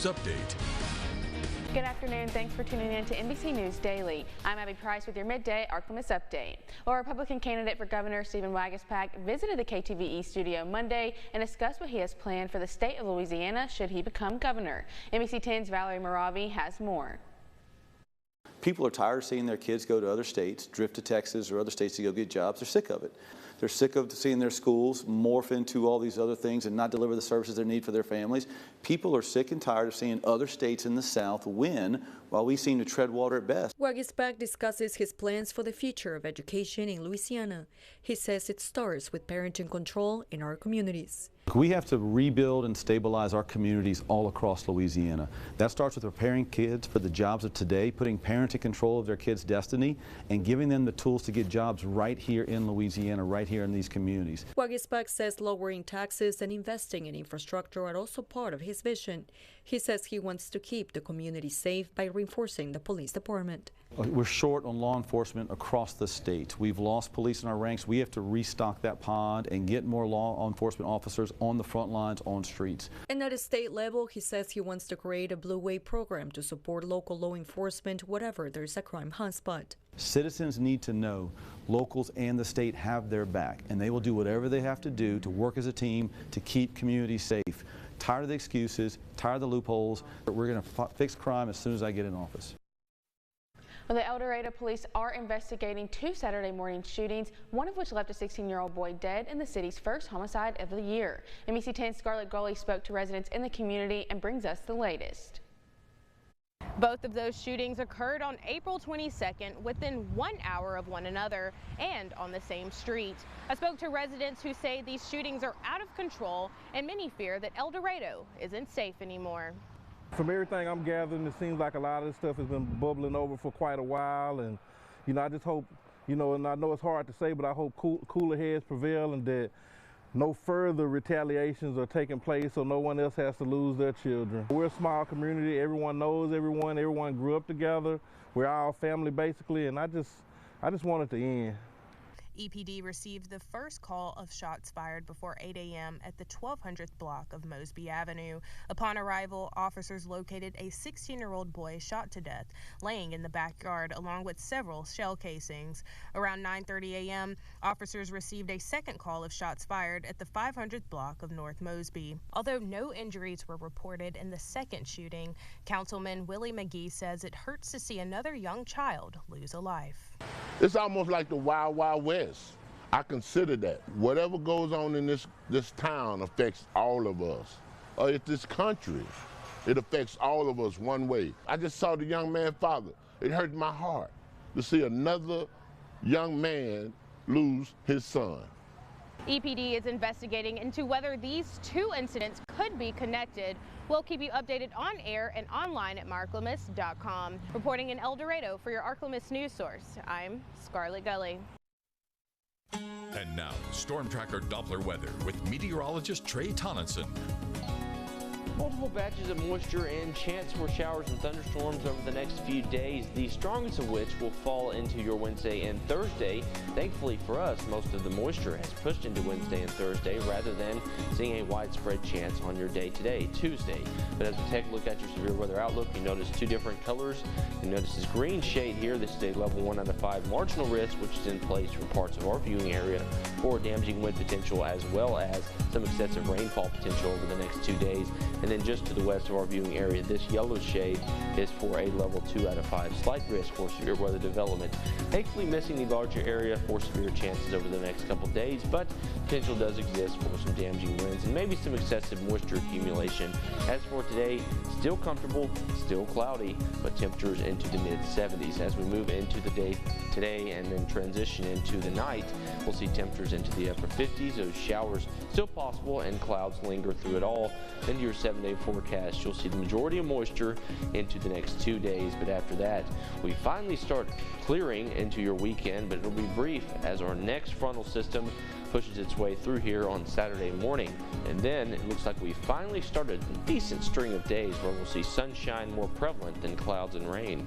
News Update. Good afternoon. Thanks for tuning in to NBC News Daily. I'm Abby Price with your Midday Ark-La-Miss update. Well, Republican candidate for governor Stephen Waguespack visited the KTVE studio Monday and discussed what he has planned for the state of Louisiana should he become governor. NBC 10's Valerie Moravi has more. People are tired of seeing their kids go to other states, drift to Texas or other states to go get jobs. They're sick of it. They're sick of seeing their schools morph into all these other things and not deliver the services they need for their families. People are sick and tired of seeing other states in the South win while we seem to tread water at best. Waguespack discusses his plans for the future of education in Louisiana. He says it starts with parenting control in our communities. We have to rebuild and stabilize our communities all across Louisiana. That starts with preparing kids for the jobs of today, putting parents in control of their kids' destiny, and giving them the tools to get jobs right here in Louisiana, right here in these communities. Waguespack says lowering taxes and investing in infrastructure are also part of his vision. He says he wants to keep the community safe by reinforcing the police department. We're short on law enforcement across the state. We've lost police in our ranks. We have to restock that pond and get more law enforcement officers on the front lines, on streets. And at a state level, he says he wants to create a Blue Wave program to support local law enforcement wherever there's a crime hotspot. Citizens need to know locals and the state have their back, and they will do whatever they have to do to work as a team to keep communities safe. Tired of the excuses, tired of the loopholes. We're going to fix crime as soon as I get in office. Well, the El Dorado police are investigating two Saturday morning shootings, one of which left a 16-year-old boy dead in the city's first homicide of the year. NBC 10's Scarlett Gully spoke to residents in the community and brings us the latest. Both of those shootings occurred on April 22nd within 1 hour of one another and on the same street. I spoke to residents who say these shootings are out of control and many fear that El Dorado isn't safe anymore. From everything I'm gathering, it seems like a lot of this stuff has been bubbling over for quite a while, and I just hope, and I know it's hard to say, but I hope cooler heads prevail and that no further retaliations are taking place so no one else has to lose their children. We're a small community, everyone knows everyone grew up together, we're all family basically, and I just want it to end. EPD received the first call of shots fired before 8 a.m. at the 1200th block of Mosby Avenue. Upon arrival, officers located a 16-year-old boy shot to death, laying in the backyard along with several shell casings. Around 9:30 a.m., officers received a second call of shots fired at the 500th block of North Mosby. Although no injuries were reported in the second shooting, Councilman Willie McGee says it hurts to see another young child lose a life. It's almost like the Wild Wild West. I consider that. Whatever goes on in this town affects all of us. Or it's this country. It affects all of us one way. I just saw the young man's father. It hurt my heart to see another young man lose his son. EPD is investigating into whether these two incidents could be connected. We'll keep you updated on air and online at marklamiss.com. Reporting in El Dorado for your Ark-La-Miss news source, I'm Scarlett Gully. And now, Storm Tracker Doppler weather with meteorologist Trey Tonneson. Multiple batches of moisture and chance for showers and thunderstorms over the next few days, the strongest of which will fall into your Wednesday and Thursday. Thankfully for us, most of the moisture has pushed into Wednesday and Thursday rather than seeing a widespread chance on your day today, Tuesday. But as we take a look at your severe weather outlook, you notice two different colors. You notice this green shade here. This is a level 1 out of 5 marginal risk, which is in place for parts of our viewing area for damaging wind potential as well as some excessive rainfall potential over the next 2 days. And then just to the west of our viewing area, this yellow shade is for a level 2 out of 5 slight risk for severe weather development. Thankfully missing the larger area for severe chances over the next couple days, but potential does exist for some damaging winds and maybe some excessive moisture accumulation. As for today, still comfortable, still cloudy, but temperatures into the mid-70s. As we move into the day today and then transition into the night, we'll see temperatures into the upper 50s. Those showers still possible and clouds linger through it all. Into your 7-day forecast, you'll see the majority of moisture into the next 2 days, but after that, we finally start clearing into your weekend, but it'll be brief as our next frontal system pushes its way through here on Saturday morning. And then it looks like we finally started a decent string of days where we'll see sunshine more prevalent than clouds and rain.